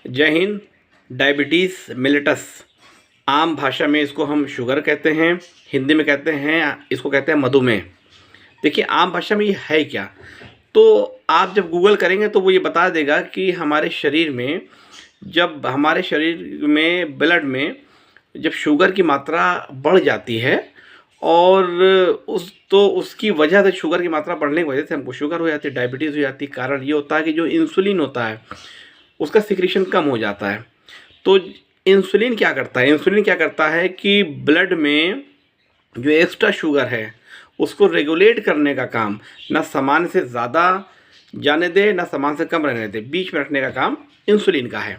जय Hind. Diabetes Miletus, आम भाषा में इसको हम शुगर कहते हैं, हिंदी में कहते हैं, इसको कहते हैं मधुमेह। देखिए आम भाषा में ये है क्या, तो आप जब गूगल करेंगे तो वो ये बता देगा कि हमारे शरीर में, जब हमारे शरीर में ब्लड में जब शुगर की मात्रा बढ़ जाती है और उसकी वजह से, शुगर की मात्रा बढ़ने की वजह से हमको शुगर हो जाती है, डायबिटीज़ हो जाती है। कारण ये होता है कि जो इंसुलिन होता है उसका सिक्रीशन कम हो जाता है। तो इंसुलिन क्या करता है, इंसुलिन क्या करता है कि ब्लड में जो एक्स्ट्रा शुगर है उसको रेगुलेट करने का काम, ना सामान्य से ज़्यादा जाने दे ना सामान्य से कम रहने दे, बीच में रखने का काम इंसुलिन का है।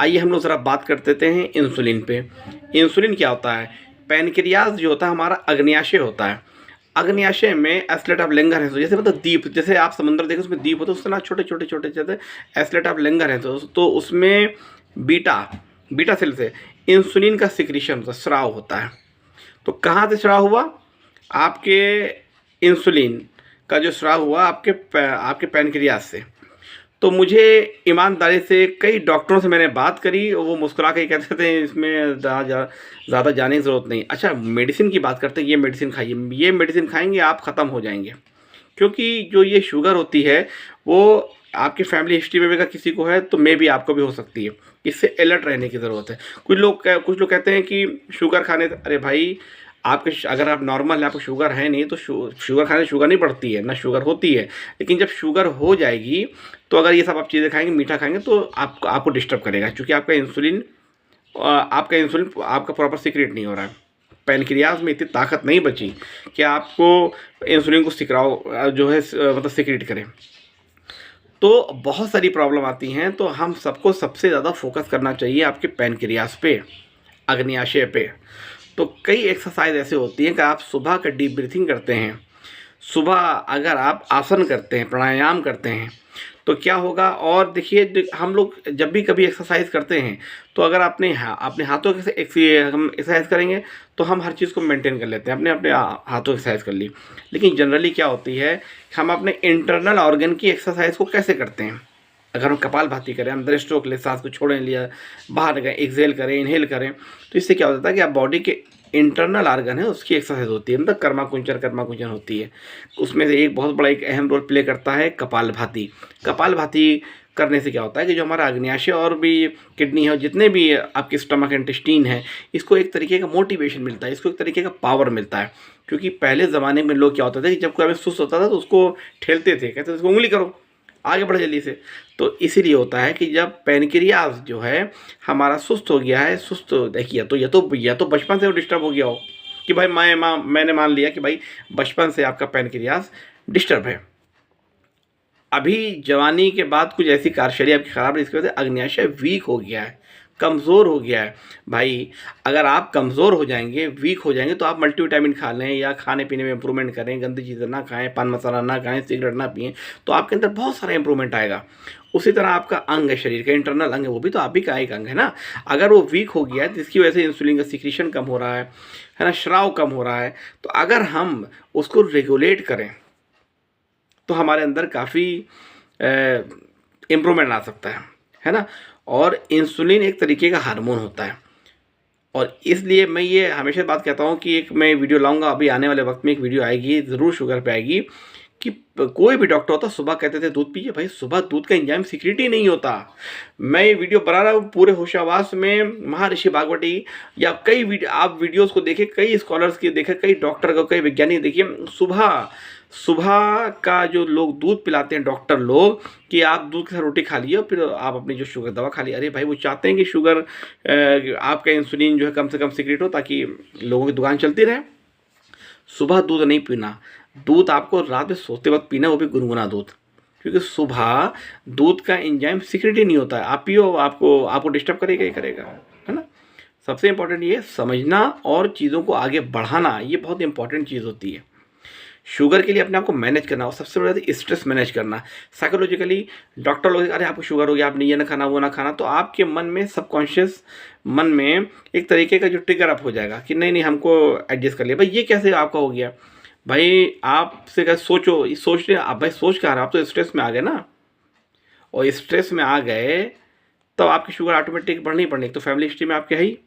आइए हम लोग ज़रा बात कर देते हैं इंसुलिन पे। इंसुलिन क्या होता है? पैनक्रियाज जो होता है हमारा अग्न्याशय होता है। अग्न्याशय में एस्लेट ऑफ लेंगर है, तो जैसे मतलब द्वीप, जैसे आप समुद्र देखो उसमें द्वीप होते हैं, उससे ना छोटे छोटे छोटे छोटे एस्लेट ऑफ लेंगर है, तो उसमें बीटा बीटा सेल से इंसुलिन का सिक्रीशन होता है, स्राव होता है। तो कहाँ से स्राव हुआ? आपके इंसुलिन का जो स्राव हुआ आपके पैनक्रियाज से। तो मुझे ईमानदारी से कई डॉक्टरों से मैंने बात करी और वो मुस्कुरा के कहते थे इसमें ज़्यादा जाने की ज़रूरत नहीं। अच्छा, मेडिसिन की बात करते हैं, ये मेडिसिन खाइए, ये मेडिसिन खाएंगे आप ख़त्म हो जाएंगे। क्योंकि जो ये शुगर होती है वो आपकी फैमिली हिस्ट्री में भी अगर किसी को है तो मे भी आपको भी हो सकती है। इससे अलर्ट रहने की ज़रूरत है। कुछ लोग कहते हैं कि शुगर खाने, अरे भाई आपके अगर आप नॉर्मल हैं, आपको शुगर है नहीं तो शुगर खाने से शुगर नहीं बढ़ती है, ना शुगर होती है। लेकिन जब शुगर हो जाएगी तो अगर ये सब आप चीज़ें खाएंगे, मीठा खाएंगे, तो आपको डिस्टर्ब करेगा, क्योंकि आपका प्रॉपर सीक्रेट नहीं हो रहा है। पैनक्रियाज में इतनी ताकत नहीं बची कि आपको इंसुलिन को मतलब सीक्रेट करें। तो बहुत सारी प्रॉब्लम आती हैं। तो हम सबको सबसे ज़्यादा फोकस करना चाहिए आपके पैनक्रियाज पे, अग्न्याशय पे। तो कई एक्सरसाइज ऐसे होती हैं कि आप सुबह का डीप ब्रीथिंग करते हैं, सुबह अगर आप आसन करते हैं, प्राणायाम करते हैं, तो क्या होगा। और देखिए हम लोग जब भी कभी एक्सरसाइज करते हैं तो अगर अपने हाथों से हम एक्सरसाइज करेंगे तो हम हर चीज़ को मेंटेन कर लेते हैं, अपने अपने हाथों की एक्सरसाइज कर ली। लेकिन जनरली क्या होती है, हम अपने इंटरनल ऑर्गन की एक्सरसाइज को कैसे करते हैं? अगर हम कपालभाति करें, अंदर स्ट्रोक ले, सांस को छोड़ें, लिया बाहर गए, एक्सेल करें, इनहेल करें, तो इससे क्या होता है कि आप बॉडी के इंटरनल ऑर्गन है उसकी एक्सरसाइज होती है, मतलब कर्मा कुंचन होती है। उसमें से एक बहुत बड़ा एक अहम रोल प्ले करता है कपालभाति। कपालभाति करने से क्या होता है कि जो हमारा अग्न्याशय और भी किडनी है, जितने भी आपके स्टमक इंटेस्टीन है, इसको एक तरीके का मोटिवेशन मिलता है, इसको एक तरीके का पावर मिलता है। क्योंकि पहले ज़माने में लोग क्या होता था कि जब कोई हमें सुस्त होता था तो उसको ठेलते थे, कहते थे उसको उंगली करो, आगे बढ़ जल्दी से। तो इसीलिए होता है कि जब पैनक्रियाज जो है हमारा सुस्त हो गया है, सुस्त देखिए, तो या तो बचपन से वो डिस्टर्ब हो गया हो कि भाई मैंने मान लिया कि भाई बचपन से आपका पैनक्रियाज डिस्टर्ब है। अभी जवानी के बाद कुछ ऐसी कार्यशैली आपकी ख़राब है, इसकी वजह से अग्न्याशय वीक हो गया है, कमज़ोर हो गया है। भाई अगर आप कमज़ोर हो जाएंगे, वीक हो जाएंगे, तो आप मल्टीविटामिन खा लें या खाने पीने में इंप्रूवमेंट करें, गंदी चीज़ें ना खाएं, पान मसाला ना खाएं, सिगरेट ना पिएं, तो आपके अंदर बहुत सारा इंप्रूवमेंट आएगा। उसी तरह आपका अंग है, शरीर का इंटरनल अंग है, वो भी तो आप ही का एक अंग है ना। अगर वो वीक हो गया है तो इसकी वजह से इंसुलिन का सिक्रीशन कम हो रहा है ना, स्राव कम हो रहा है। तो अगर हम उसको रेगुलेट करें तो हमारे अंदर काफ़ी इम्प्रूवमेंट आ सकता है ना। और इंसुलिन एक तरीके का हार्मोन होता है, और इसलिए मैं ये हमेशा बात कहता हूँ कि एक मैं वीडियो लाऊंगा, अभी आने वाले वक्त में एक वीडियो आएगी ज़रूर शुगर पे आएगी, कि कोई भी डॉक्टर होता सुबह कहते थे दूध पीजिए, भाई सुबह दूध का एंजाइम सीक्रेट ही नहीं होता। मैं ये वीडियो बना रहा हूँ पूरे होशावास में, महर्षि भागवती या कई आप वीडियोस को देखें, कई स्कॉलर्स के देखें, कई डॉक्टर को, कई वैज्ञानिक देखिए, सुबह सुबह का जो लोग दूध पिलाते हैं डॉक्टर लोग, कि आप दूध के साथ रोटी खा लिए फिर आप अपनी जो शुगर दवा खा ली। अरे भाई वो चाहते हैं कि शुगर आपका इंसुलिन जो है कम से कम सीक्रेट हो, ताकि लोगों की दुकान चलती रहे। सुबह दूध नहीं पीना, दूध आपको रात में सोते वक्त पीना, वो भी गुनगुना दूध, क्योंकि सुबह दूध का एंजाइम सीक्रेट ही नहीं होता है। आप पियो, आपको डिस्टर्ब करेगा ही करेगा, है ना। सबसे इंपॉर्टेंट ये समझना और चीज़ों को आगे बढ़ाना, ये बहुत इंपॉर्टेंट चीज़ होती है। शुगर के लिए अपने आप को मैनेज करना, और सबसे बड़ा स्ट्रेस मैनेज करना। साइकोलॉजिकली डॉक्टर लोग, अरे आपको शुगर हो गया, आपने ये ना खाना वो ना खाना, तो आपके मन में, सबकॉन्शियस मन में एक तरीके का जो ट्रिगर अप हो जाएगा कि नहीं नहीं हमको एडजस्ट कर लिया। भाई ये कैसे आपका हो गया? भाई आपसे क्या सोचो, सोच रहे आप, भाई सोच क्या रहे, आप तो स्ट्रेस में आ गए ना। और स्ट्रेस में आ गए तो आपकी शुगर ऑटोमेटिक बढ़नी पड़नी, तो फैमिली हिस्ट्री में आपके है ही,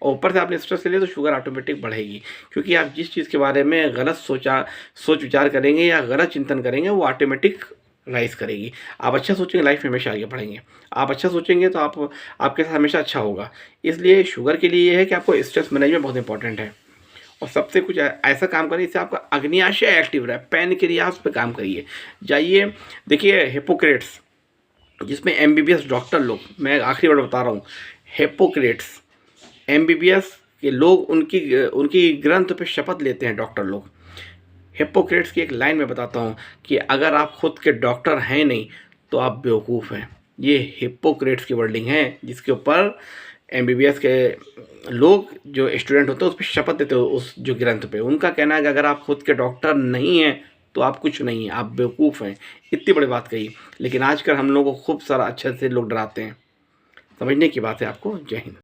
और ऊपर से आपने स्ट्रेस ले लिया तो शुगर ऑटोमेटिक बढ़ेगी, क्योंकि आप जिस चीज़ के बारे में गलत सोच विचार करेंगे या गलत चिंतन करेंगे वो ऑटोमेटिक राइज करेगी। आप अच्छा सोचेंगे, लाइफ में हमेशा आगे बढ़ेंगे। आप अच्छा सोचेंगे तो आपके साथ हमेशा अच्छा होगा। इसलिए शुगर के लिए ये है कि आपको स्ट्रेस मैनेजमेंट बहुत इंपॉर्टेंट है, और सबसे कुछ ऐसा काम करिए इससे आपका अग्न्याशय एक्टिव रहे, पैनक्रियाज पे काम करिए। जाइए देखिए हिप्पोक्रेट्स, जिसमें एमबीबीएस डॉक्टर लोग, मैं आखिरी वर्ड बता रहा हूँ, हिप्पोक्रेट्स एमबीबीएस के लोग उनकी ग्रंथ पे शपथ लेते हैं डॉक्टर लोग। हिप्पोक्रेट्स की एक लाइन में बताता हूँ कि अगर आप खुद के डॉक्टर हैं नहीं तो आप बेवकूफ़ हैं। ये हिप्पोक्रेट्स की वर्डिंग है, जिसके ऊपर एमबीबीएस के लोग जो स्टूडेंट होते हैं उस पर शपथ देते हो, उस जो ग्रंथ पे। उनका कहना है कि अगर आप खुद के डॉक्टर नहीं हैं तो आप कुछ नहीं हैं, आप बेवकूफ़ हैं। इतनी बड़ी बात कही, लेकिन आजकल हम लोगों को खूब सारा अच्छे से लोग डराते हैं। समझने की बात है आपको। जय हिंद।